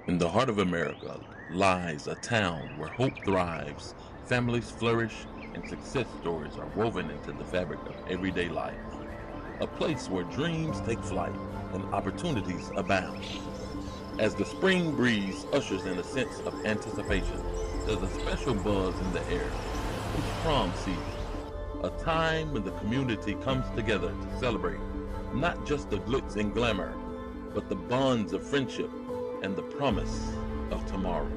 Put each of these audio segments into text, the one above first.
In the heart of America lies a town where hope thrives, families flourish, and success stories are woven into the fabric of everyday life. A place where dreams take flight and opportunities abound. As the spring breeze ushers in a sense of anticipation, there's a special buzz in the air. It's prom season, a time when the community comes together to celebrate not just the glitz and glamour, but the bonds of friendship and the promise of tomorrow.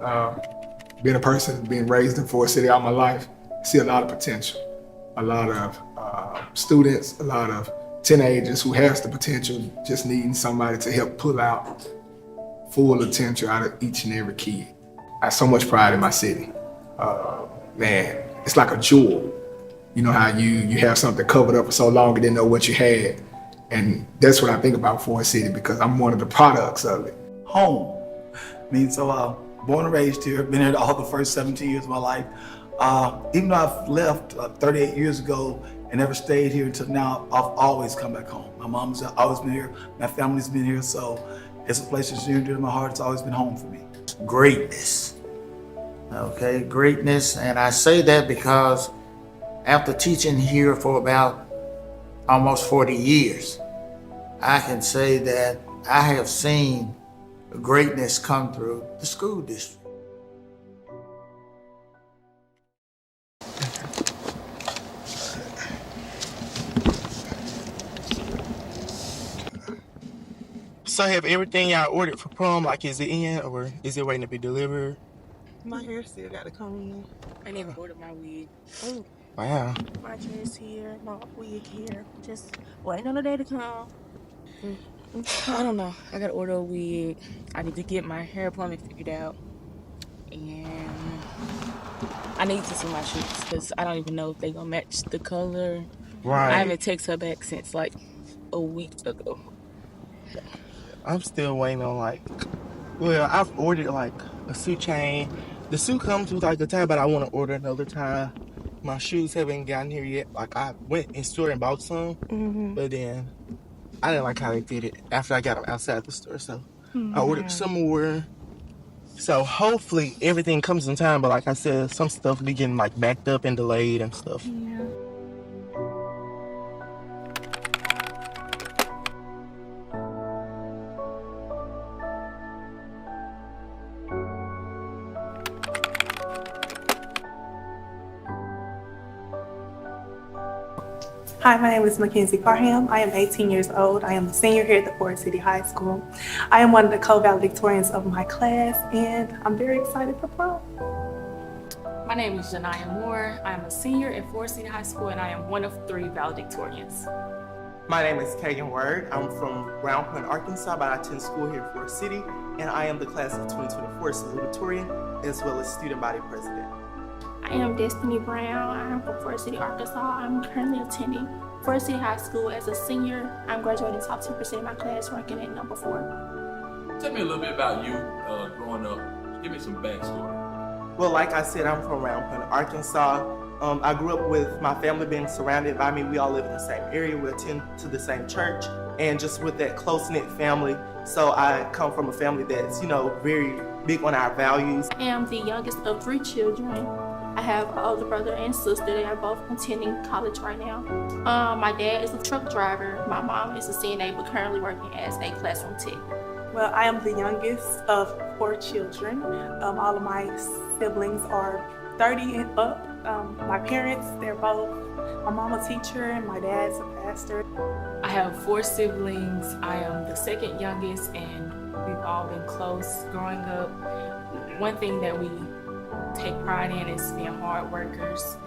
Uh, Being a person, being raised in Forrest City all my life, I see a lot of potential. A lot of students, a lot of teenagers who has the potential, just needing somebody to help pull out full potential out of each and every kid. I have so much pride in my city. Man, it's like a jewel. You know how you have something covered up for so long and didn't know what you had. And that's what I think about Forrest City, because I'm one of the products of it. Home means a lot. Born and raised here, been here all the first 17 years of my life. Even though I've left 38 years ago and never stayed here until now, I've always come back home. My mom's always been here, my family's been here, so it's a place that's near and dear to my heart. It's always been home for me. Greatness, okay, greatness. And I say that because after teaching here for about almost 40 years, I can say that I have seen greatness come through the school district. So have everything y'all ordered for prom, like is it in or is it waiting to be delivered? My hair still got to come in. I didn't even order my wig. Oh, Wow. my dress here, my wig here. Just waiting on the day to come. I don't know. I gotta order a wig. I need to get my hair plumbing figured out. And I need to see my shoes because I don't even know if they gonna match the color. Right. I haven't texted her back since like a week ago. I'm still waiting on I've ordered like a suit chain. The suit comes with like a tie, but I want to order another tie. My shoes haven't gotten here yet. Like I went in store and bought some, but then I didn't like how they did it after I got them outside the store. So I ordered some more. So hopefully everything comes in time. But like I said, some stuff be getting like backed up and delayed and stuff. Yeah. Hi, my name is MacKenzie Parham. I am 18 years old. I am a senior here at the Forrest City High School. I am one of the co-valedictorians of my class, and I'm very excited for prom. My name is Janiyah Moore. I am a senior at Forrest City High School, and I am one of 3 valedictorians. My name is Kagan Word. I'm from Round Point, Arkansas, but I attend school here at Forrest City, and I am the class of 2024 salutatorian as well as student body president. I am Destiny Brown. I am from Forrest City, Arkansas. I'm currently attending Forrest City High School as a senior. I'm graduating top 10% of my class, ranking at number 4. Tell me a little bit about you growing up. Give me some backstory. Well, like I said, I'm from Round Point, Arkansas. I grew up with my family being surrounded by me. We all live in the same area. We attend to the same church, and just with that close-knit family. So I come from a family that's, very big on our values. I am the youngest of 3 children. I have an older brother and sister. They are both attending college right now. My dad is a truck driver. My mom is a CNA, but currently working as a classroom tech. Well, I am the youngest of 4 children. All of my siblings are 30 and up. My parents, they're both, my mom a teacher and my dad's a pastor. I have 4 siblings. I am the second youngest, and we've all been close growing up. One thing that we take pride in is being hard workers.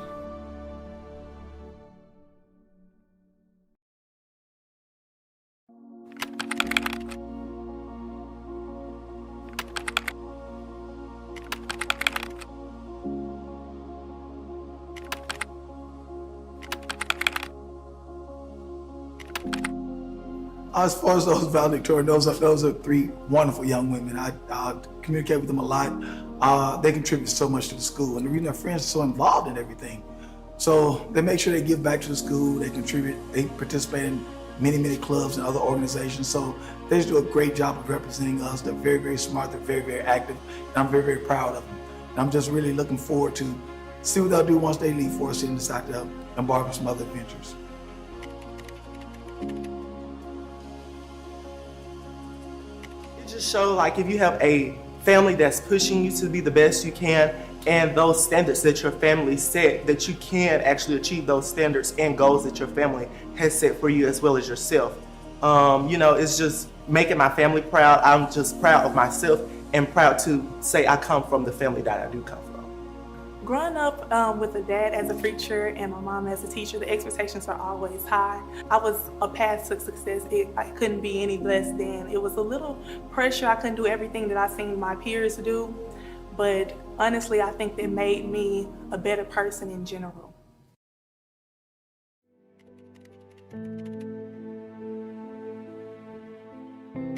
As far as those valedictorian, those are three wonderful young women. I communicate with them a lot. They contribute so much to the school, and the reason their friends are so involved in everything. So they make sure they give back to the school, they contribute, they participate in many, many clubs and other organizations. So they just do a great job of representing us. They're very, very smart, they're very, very active, and I'm very, very proud of them. And I'm just really looking forward to see what they'll do once they leave Forrest City and decide to embark on some other adventures. It just shows like if you have a family that's pushing you to be the best you can, and those standards that your family set, that you can actually achieve those standards and goals that your family has set for you as well as yourself. You know, it's just making my family proud. I'm just proud of myself and proud to say I come from the family that I do come from. Growing up with a dad as a preacher and my mom as a teacher, the expectations are always high. I was a path to success. I couldn't be any less than. It was a little pressure. I couldn't do everything that I seen my peers do. But honestly, I think that made me a better person in general.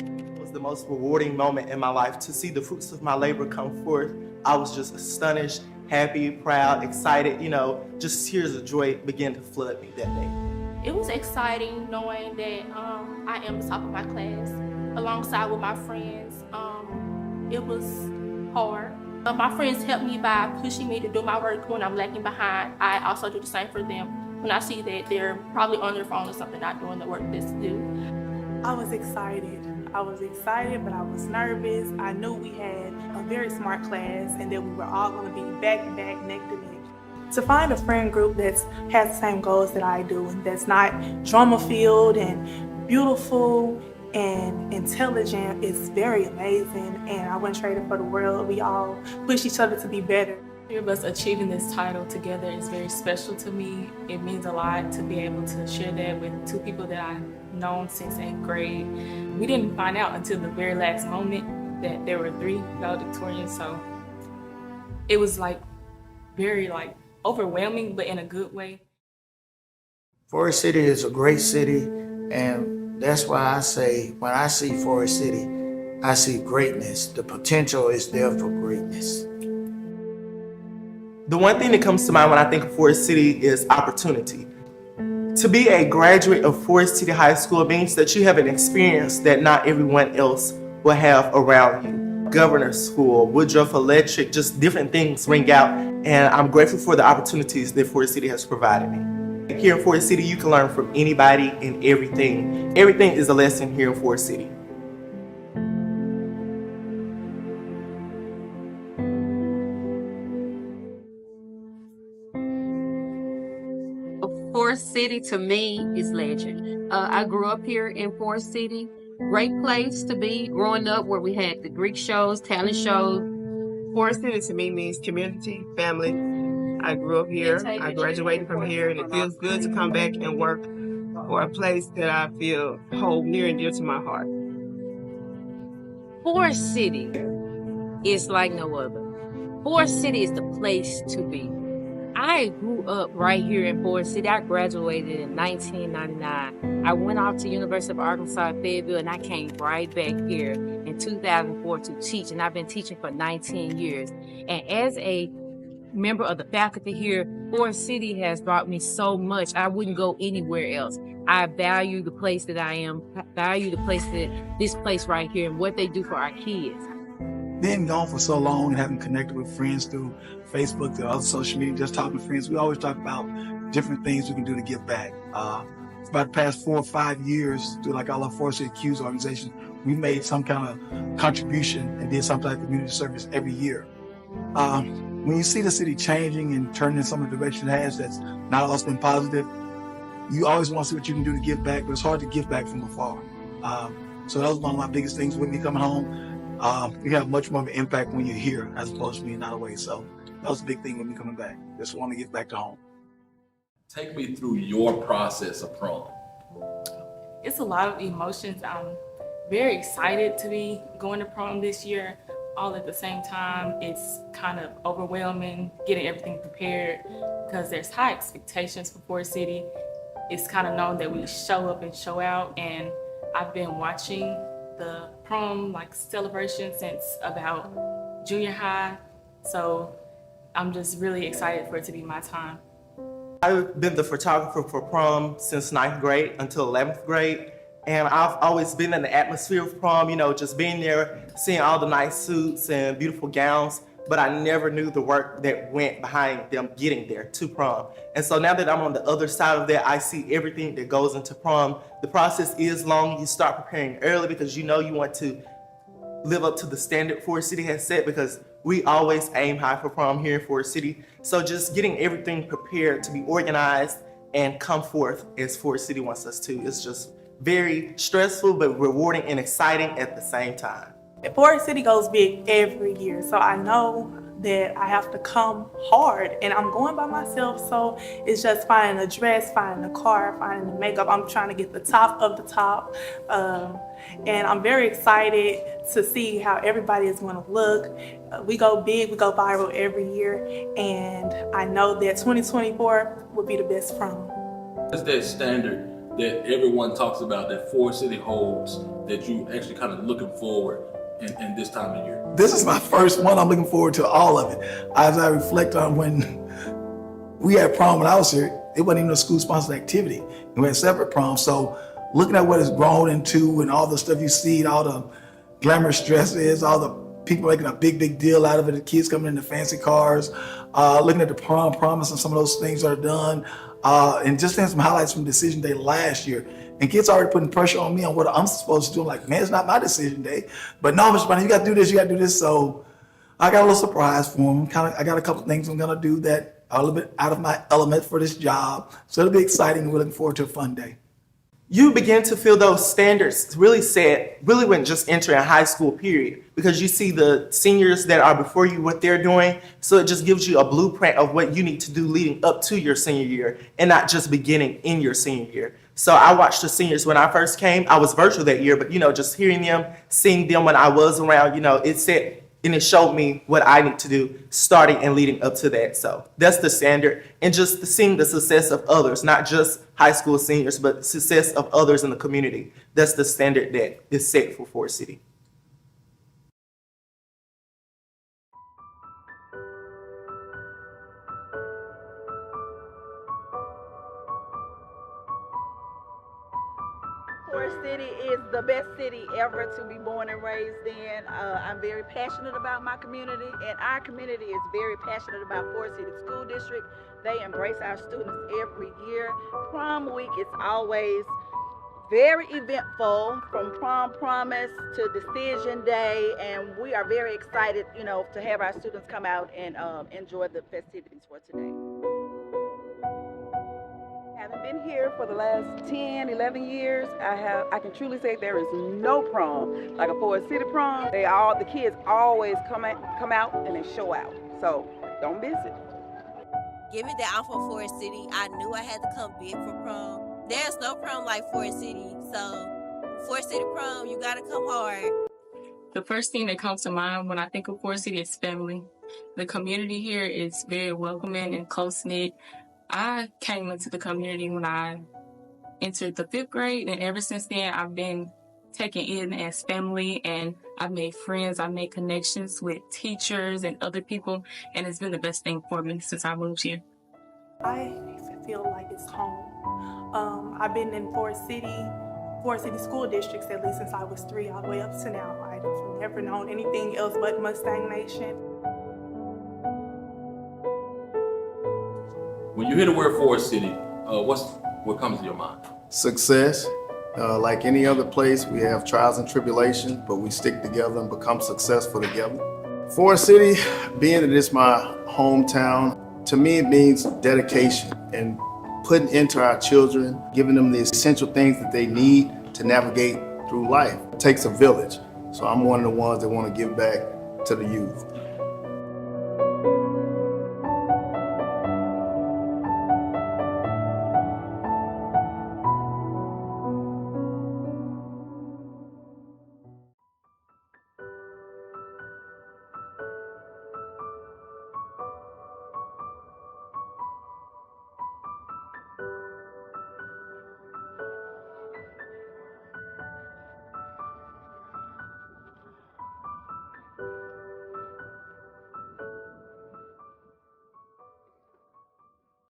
It was the most rewarding moment in my life to see the fruits of my labor come forth. I was just astonished, happy, proud, excited, you know, just tears of joy began to flood me that day. It was exciting knowing that I am the top of my class alongside with my friends. It was hard. My friends helped me by pushing me to do my work when I'm lagging behind. I also do the same for them when I see that they're probably on their phone or something, not doing the work that's due. I was excited, but I was nervous. I knew we had a very smart class and that we were all going to be back to back, neck to neck. To find a friend group that has the same goals that I do and that's not drama-filled and beautiful and intelligent is very amazing, and I wouldn't trade it for the world. We all push each other to be better. Three of us achieving this title together is very special to me. It means a lot to be able to share that with two people that I've known since 8th grade. We didn't find out until the very last moment that there were 3 valedictorians, so it was very overwhelming, but in a good way. Forrest City is a great city, and that's why I say, when I see Forrest City, I see greatness. The potential is there for greatness. The one thing that comes to mind when I think of Forrest City is opportunity. To be a graduate of Forrest City High School means that you have an experience that not everyone else will have around you. Governor's School, Woodruff Electric, just different things ring out, and I'm grateful for the opportunities that Forrest City has provided me. Here in Forrest City, you can learn from anybody and everything. Everything is a lesson here in Forrest City. Forrest City to me is legend. I grew up here in Forrest City. Great place to be growing up, where we had the Greek shows, talent shows. Forrest City to me means community, family. I grew up here, I graduated from here, and it feels good to come back and work for a place that I feel hold near and dear to my heart. Forrest City is like no other. Forrest City is the place to be. I grew up right here in Forrest City. I graduated in 1999. I went off to University of Arkansas at Fayetteville, and I came right back here in 2004 to teach, and I've been teaching for 19 years. And as a member of the faculty here, Forrest City has brought me so much. I wouldn't go anywhere else. I value the place that I am, value the place this place right here and what they do for our kids. Being gone for so long and having connected with friends through Facebook, through other social media, just talking to friends, we always talk about different things we can do to give back. For about the past 4 or 5 years, through like all our Forrest City Q's organization, we made some kind of contribution and did some type of community service every year. When you see the city changing and turning in some of the direction it has that's not always been positive, you always want to see what you can do to give back, but it's hard to give back from afar. So that was one of my biggest things with me coming home. You have much more of an impact when you're here as opposed to being out of the way. So that was a big thing with me coming back. Just want to get back to home. Take me through your process of prom. It's a lot of emotions. I'm very excited to be going to prom this year. All at the same time, it's kind of overwhelming getting everything prepared because there's high expectations for Forrest City. It's kind of known that we show up and show out, and I've been watching the prom celebration since about junior high. So I'm just really excited for it to be my time. I've been the photographer for prom since 9th grade until 11th grade. And I've always been in the atmosphere of prom, just being there, seeing all the nice suits and beautiful gowns, but I never knew the work that went behind them getting there to prom. And so now that I'm on the other side of that, I see everything that goes into prom. The process is long. You start preparing early because you want to live up to the standard Forrest City has set, because we always aim high for prom here in Forrest City. So just getting everything prepared to be organized and come forth as Forrest City wants us to. It's just very stressful, but rewarding and exciting at the same time. Forrest City goes big every year, so I know that I have to come hard, and I'm going by myself, so it's just finding a dress, finding a car, finding the makeup. I'm trying to get the top of the top, and I'm very excited to see how everybody is going to look. We go big, we go viral every year, and I know that 2024 will be the best prom. What's that standard that everyone talks about, that Forrest City holds, that you actually kind of looking forward in this time of year? This is my first one. I'm looking forward to all of it. As I reflect on when we had prom when I was here, it wasn't even a school-sponsored activity. We had separate prom. So looking at what it's grown into and all the stuff you see, all the glamorous dresses, all the people making a big deal out of it, the kids coming in the fancy cars, looking at the prom promise and some of those things that are done, and just seeing some highlights from decision day last year. And kids already putting pressure on me on what I'm supposed to do. I'm like, man, it's not my decision day. But no, Mr. Bunny, you got to do this, you got to do this. So I got a little surprise for them. I got a couple things I'm going to do that are a little bit out of my element for this job. So it'll be exciting, and we're looking forward to a fun day. You begin to feel those standards really set, really when just entering high school, period, because you see the seniors that are before you, what they're doing. So it just gives you a blueprint of what you need to do leading up to your senior year, and not just beginning in your senior year. So I watched the seniors when I first came. I was virtual that year, but just hearing them, seeing them when I was around, it set and it showed me what I need to do starting and leading up to that. So that's the standard, and just seeing the success of others, not just high school seniors, but success of others in the community. That's the standard that is set for Forrest City. Forrest City is the best city ever to be born and raised in. I'm very passionate about my community, and our community is very passionate about Forrest City School District. They embrace our students every year. Prom week is always very eventful, from prom promise to decision day, and we are very excited, to have our students come out and enjoy the festivities for today. Having been here for the last 10, 11 years, I can truly say there is no prom like a Forrest City prom. The kids always come out and they show out. So don't miss it. Given that I'm from Forrest City, I knew I had to come big for prom. There's no prom like Forrest City, so Forrest City prom, you gotta come hard. The first thing that comes to mind when I think of Forrest City is family. The community here is very welcoming and close-knit. I came into the community when I entered the 5th grade, and ever since then, I've been taken in as family, and I've made friends, I've made connections with teachers and other people, and it's been the best thing for me since I moved here. I feel like it's home. I've been in Forrest City school districts at least since I was 3 all the way up to now. I've never known anything else but Mustang Nation. When you hear the word Forrest City, what comes to your mind? Success. Like any other place, we have trials and tribulations, but we stick together and become successful together. Forrest City, being that it's my hometown, to me it means dedication and putting into our children, giving them the essential things that they need to navigate through life. It takes a village, so I'm one of the ones that want to give back to the youth.